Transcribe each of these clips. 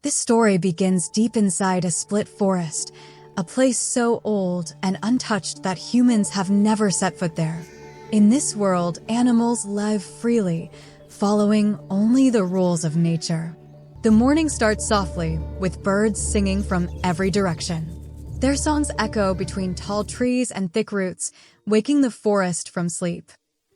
This story begins deep inside a split forest, a place so old and untouched that humans have never set foot there. In this world, animals live freely, following only the rules of nature. The morning starts softly, with birds singing from every direction. Their songs echo between tall trees and thick roots, waking the forest from sleep.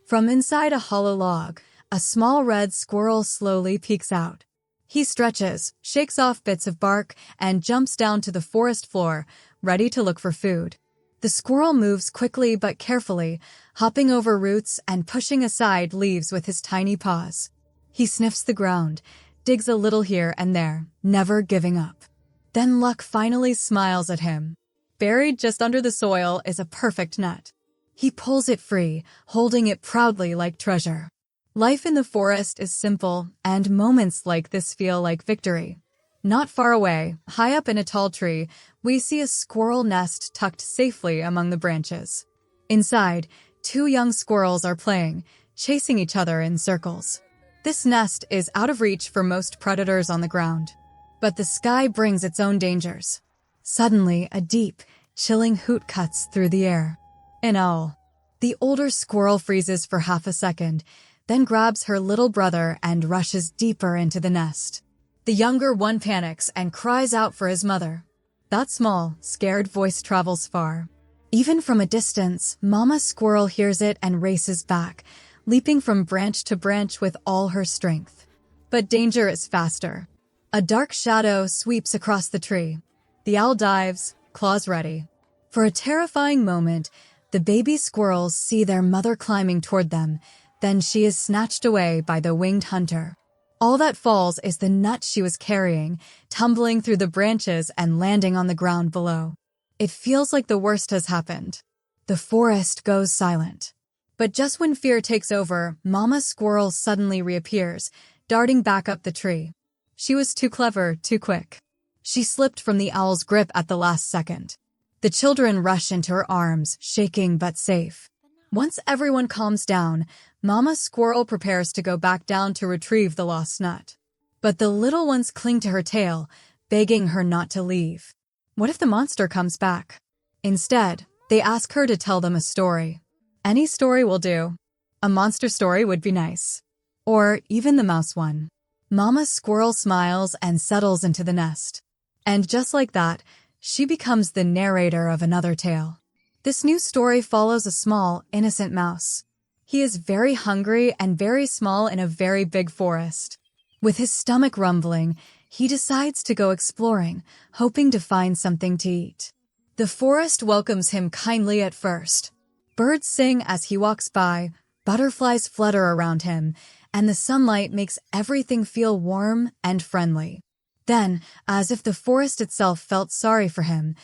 From inside a hollow log, a small red squirrel slowly peeks out. He stretches, shakes off bits of bark, and jumps down to the forest floor, ready to look for food. The squirrel moves quickly but carefully, hopping over roots and pushing aside leaves with his tiny paws. He sniffs the ground, digs a little here and there, never giving up. Then luck finally smiles at him. Buried just under the soil is a perfect nut. He pulls it free, holding it proudly like treasure. Life in the forest is simple, and moments like this feel like victory. Not far away, high up in a tall tree, we see a squirrel nest tucked safely among the branches. Inside, two young squirrels are playing, chasing each other in circles. This nest is out of reach for most predators on the ground. But the sky brings its own dangers. Suddenly, a deep, chilling hoot cuts through the air. An owl. The older squirrel freezes for half a second, then grabs her little brother and rushes deeper into the nest. The younger one panics and cries out for his mother. That small, scared voice travels far. Even from a distance, Mama Squirrel hears it and races back, leaping from branch to branch with all her strength. But danger is faster. A dark shadow sweeps across the tree. The owl dives, claws ready. For a terrifying moment, the baby squirrels see their mother climbing toward them. Then she is snatched away by the winged hunter. All that falls is the nut she was carrying, tumbling through the branches and landing on the ground below. It feels like the worst has happened. The forest goes silent. But just when fear takes over, Mama Squirrel suddenly reappears, darting back up the tree. She was too clever, too quick. She slipped from the owl's grip at the last second. The children rush into her arms, shaking but safe. Once everyone calms down, Mama Squirrel prepares to go back down to retrieve the lost nut. But the little ones cling to her tail, begging her not to leave. What if the monster comes back? Instead, they ask her to tell them a story. Any story will do. A monster story would be nice. Or even the mouse one. Mama Squirrel smiles and settles into the nest. And just like that, she becomes the narrator of another tale. This new story follows a small, innocent mouse. He is very hungry and very small in a very big forest. With his stomach rumbling, he decides to go exploring, hoping to find something to eat. The forest welcomes him kindly at first. Birds sing as he walks by, butterflies flutter around him, and the sunlight makes everything feel warm and friendly. Then, as if the forest itself felt sorry for him,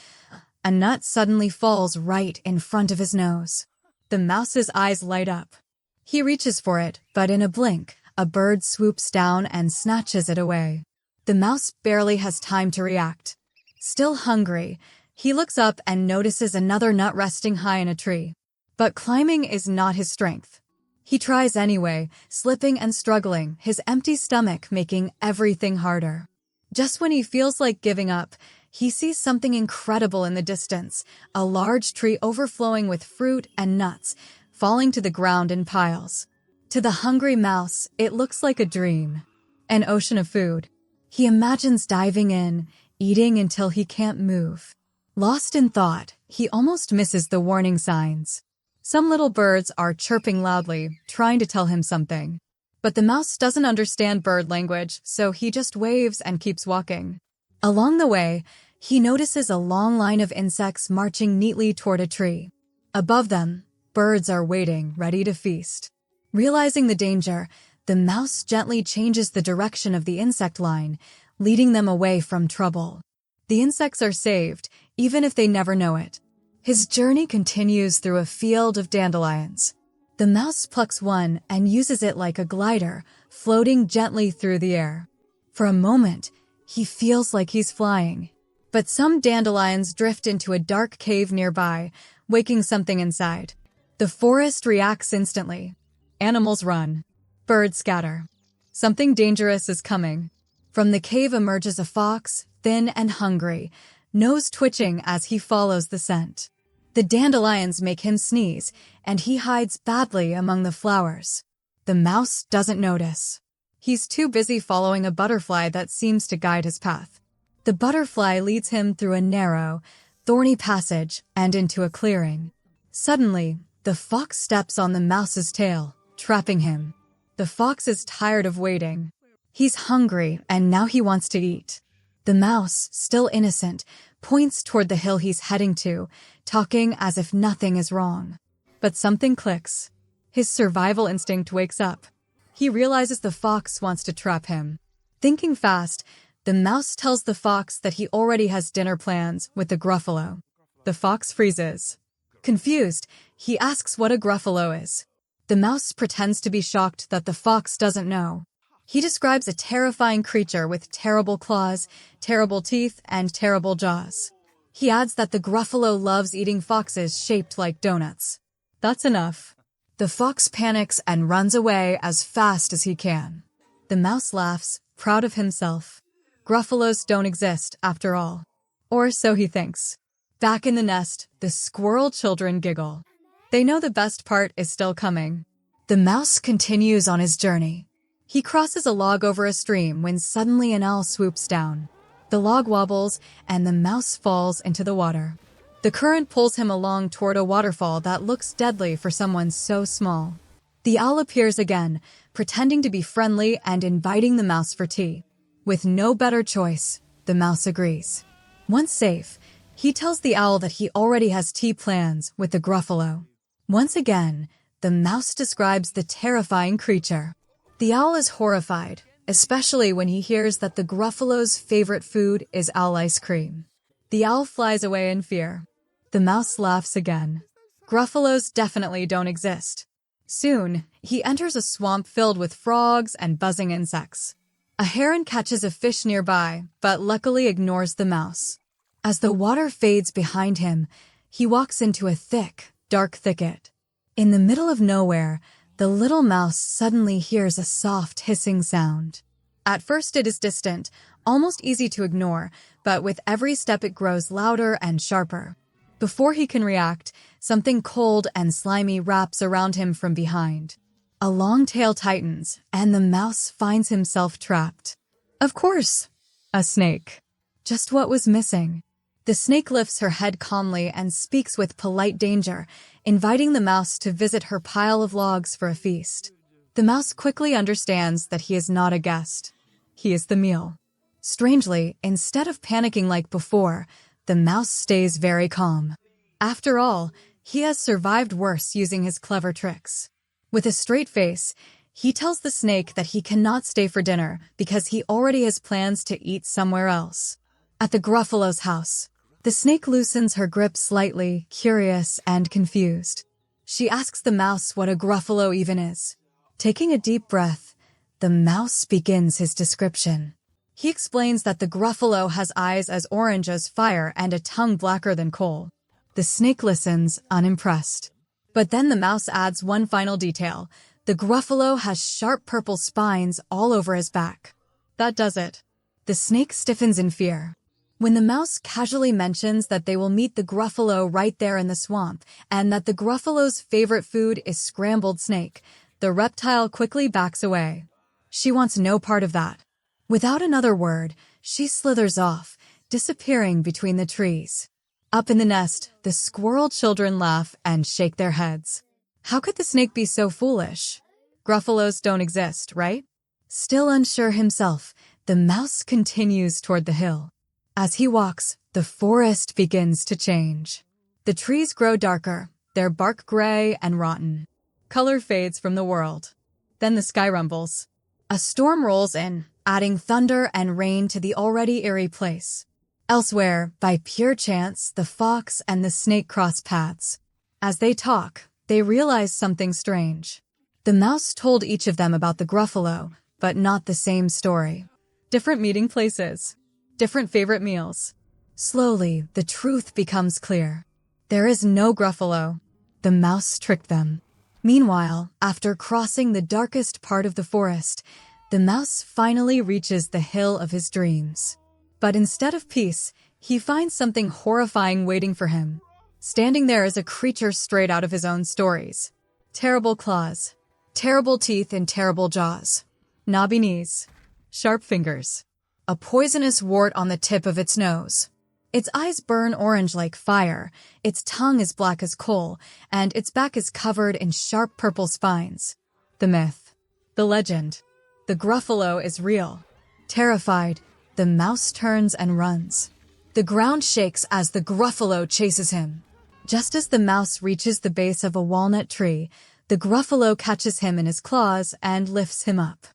a nut suddenly falls right in front of his nose. The mouse's eyes light up. He reaches for it, but in a blink, a bird swoops down and snatches it away. The mouse barely has time to react. Still hungry, he looks up and notices another nut resting high in a tree. But climbing is not his strength. He tries anyway, slipping and struggling, his empty stomach making everything harder. Just when he feels like giving up, he sees something incredible in the distance, a large tree overflowing with fruit and nuts, falling to the ground in piles. To the hungry mouse, it looks like a dream. An ocean of food. He imagines diving in, eating until he can't move. Lost in thought, he almost misses the warning signs. Some little birds are chirping loudly, trying to tell him something. But the mouse doesn't understand bird language, so he just waves and keeps walking. Along the way, he notices a long line of insects marching neatly toward a tree. Above them, birds are waiting, ready to feast. Realizing the danger, the mouse gently changes the direction of the insect line, leading them away from trouble. The insects are saved, even if they never know it. His journey continues through a field of dandelions. The mouse plucks one and uses it like a glider, floating gently through the air. For a moment, he feels like he's flying. But some dandelions drift into a dark cave nearby, waking something inside. The forest reacts instantly. Animals run. Birds scatter. Something dangerous is coming. From the cave emerges a fox, thin and hungry, nose twitching as he follows the scent. The dandelions make him sneeze, and he hides badly among the flowers. The mouse doesn't notice. He's too busy following a butterfly that seems to guide his path. The butterfly leads him through a narrow, thorny passage and into a clearing. Suddenly, the fox steps on the mouse's tail, trapping him. The fox is tired of waiting. He's hungry, and now he wants to eat. The mouse, still innocent, points toward the hill he's heading to, talking as if nothing is wrong. But something clicks. His survival instinct wakes up. He realizes the fox wants to trap him. Thinking fast, the mouse tells the fox that he already has dinner plans with the gruffalo. The fox freezes. Confused, he asks what a gruffalo is. The mouse pretends to be shocked that the fox doesn't know. He describes a terrifying creature with terrible claws, terrible teeth, and terrible jaws. He adds that the gruffalo loves eating foxes shaped like donuts. That's enough. The fox panics and runs away as fast as he can. The mouse laughs, proud of himself. Gruffalos don't exist, after all. Or so he thinks. Back in the nest, the squirrel children giggle. They know the best part is still coming. The mouse continues on his journey. He crosses a log over a stream when suddenly an owl swoops down. The log wobbles, and the mouse falls into the water. The current pulls him along toward a waterfall that looks deadly for someone so small. The owl appears again, pretending to be friendly and inviting the mouse for tea. With no better choice, the mouse agrees. Once safe, he tells the owl that he already has tea plans with the gruffalo. Once again, the mouse describes the terrifying creature. The owl is horrified, especially when he hears that the gruffalo's favorite food is owl ice cream. The owl flies away in fear. The mouse laughs again. Gruffalos definitely don't exist. Soon, he enters a swamp filled with frogs and buzzing insects. A heron catches a fish nearby, but luckily ignores the mouse. As the water fades behind him, he walks into a thick, dark thicket. In the middle of nowhere, the little mouse suddenly hears a soft hissing sound. At first it is distant, almost easy to ignore, but with every step it grows louder and sharper. Before he can react, something cold and slimy wraps around him from behind. A long tail tightens, and the mouse finds himself trapped. Of course, a snake. Just what was missing. The snake lifts her head calmly and speaks with polite danger, inviting the mouse to visit her pile of logs for a feast. The mouse quickly understands that he is not a guest. He is the meal. Strangely, instead of panicking like before, the mouse stays very calm. After all, he has survived worse using his clever tricks. With a straight face, he tells the snake that he cannot stay for dinner because he already has plans to eat somewhere else. At the gruffalo's house, the snake loosens her grip slightly, curious and confused. She asks the mouse what a gruffalo even is. Taking a deep breath, the mouse begins his description. He explains that the gruffalo has eyes as orange as fire and a tongue blacker than coal. The snake listens, unimpressed. But then the mouse adds one final detail. The gruffalo has sharp purple spines all over his back. That does it. The snake stiffens in fear. When the mouse casually mentions that they will meet the gruffalo right there in the swamp, and that the gruffalo's favorite food is scrambled snake, the reptile quickly backs away. She wants no part of that. Without another word, she slithers off, disappearing between the trees. Up in the nest, the squirrel children laugh and shake their heads. How could the snake be so foolish? Gruffalos don't exist, right? Still unsure himself, the mouse continues toward the hill. As he walks, the forest begins to change. The trees grow darker, their bark gray and rotten. Color fades from the world. Then the sky rumbles. A storm rolls in, adding thunder and rain to the already eerie place. Elsewhere, by pure chance, the fox and the snake cross paths. As they talk, they realize something strange. The mouse told each of them about the gruffalo, but not the same story. Different meeting places. Different favorite meals. Slowly, the truth becomes clear. There is no gruffalo. The mouse tricked them. Meanwhile, after crossing the darkest part of the forest, The mouse finally reaches the hill of his dreams. But instead of peace, he finds something horrifying waiting for him. Standing there is a creature straight out of his own stories. Terrible claws, terrible teeth and terrible jaws, knobby knees, sharp fingers, a poisonous wart on the tip of its nose. Its eyes burn orange like fire, its tongue is black as coal, and its back is covered in sharp purple spines. The myth, the legend, the Gruffalo is real. Terrified, the mouse turns and runs. The ground shakes as the Gruffalo chases him. Just as the mouse reaches the base of a walnut tree, the Gruffalo catches him in his claws and lifts him up.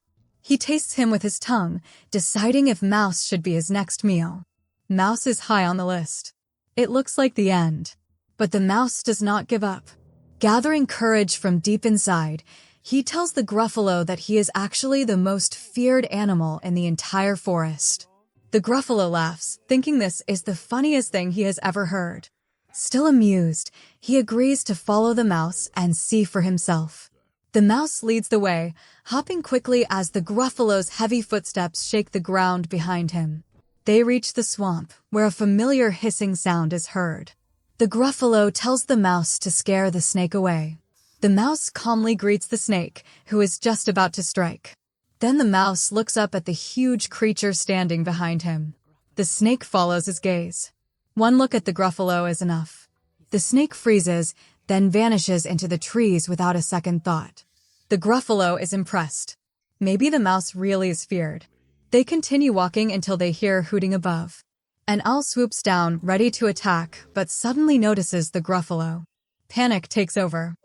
He tastes him with his tongue, deciding if mouse should be his next meal. Mouse is high on the list. It looks like the end. But the mouse does not give up. Gathering courage from deep inside, he tells the Gruffalo that he is actually the most feared animal in the entire forest. The Gruffalo laughs, thinking this is the funniest thing he has ever heard. Still amused, he agrees to follow the mouse and see for himself. The mouse leads the way, hopping quickly as the Gruffalo's heavy footsteps shake the ground behind him. They reach the swamp, where a familiar hissing sound is heard. The Gruffalo tells the mouse to scare the snake away. The mouse calmly greets the snake, who is just about to strike. Then the mouse looks up at the huge creature standing behind him. The snake follows his gaze. One look at the Gruffalo is enough. The snake freezes, then vanishes into the trees without a second thought. The Gruffalo is impressed. Maybe the mouse really is feared. They continue walking until they hear hooting above. An owl swoops down, ready to attack, but suddenly notices the Gruffalo. Panic takes over.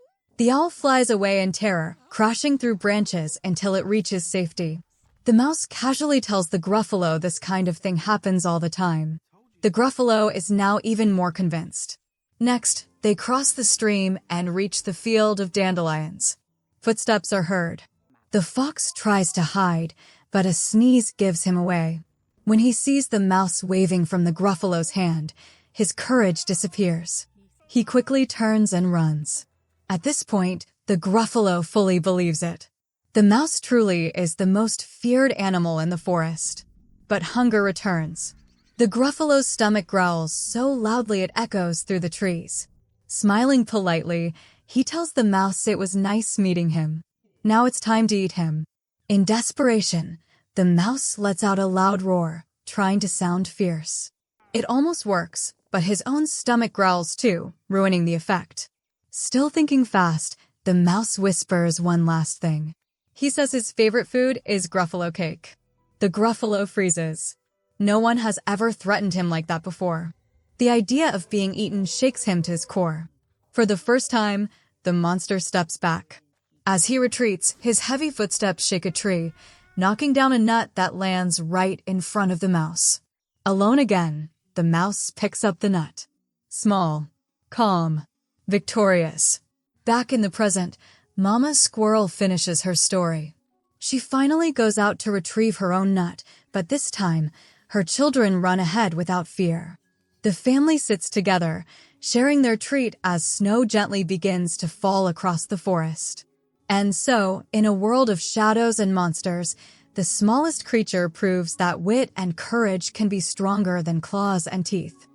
The owl flies away in terror, crashing through branches until it reaches safety. The mouse casually tells the Gruffalo this kind of thing happens all the time. The Gruffalo is now even more convinced. Next, they cross the stream and reach the field of dandelions. Footsteps are heard. The fox tries to hide, but a sneeze gives him away. When he sees the mouse waving from the Gruffalo's hand, his courage disappears. He quickly turns and runs. At this point, the Gruffalo fully believes it. The mouse truly is the most feared animal in the forest. But hunger returns. The Gruffalo's stomach growls so loudly it echoes through the trees. Smiling politely, he tells the mouse it was nice meeting him. Now it's time to eat him. In desperation, the mouse lets out a loud roar, trying to sound fierce. It almost works, but his own stomach growls too, ruining the effect. Still thinking fast, the mouse whispers one last thing. He says his favorite food is Gruffalo cake. The Gruffalo freezes. No one has ever threatened him like that before. The idea of being eaten shakes him to his core. For the first time, the monster steps back. As he retreats, his heavy footsteps shake a tree, knocking down a nut that lands right in front of the mouse. Alone again, the mouse picks up the nut. Small, calm, victorious. Back in the present, Mama Squirrel finishes her story. She finally goes out to retrieve her own nut, but this time, her children run ahead without fear. The family sits together, sharing their treat as snow gently begins to fall across the forest. And so, in a world of shadows and monsters, the smallest creature proves that wit and courage can be stronger than claws and teeth.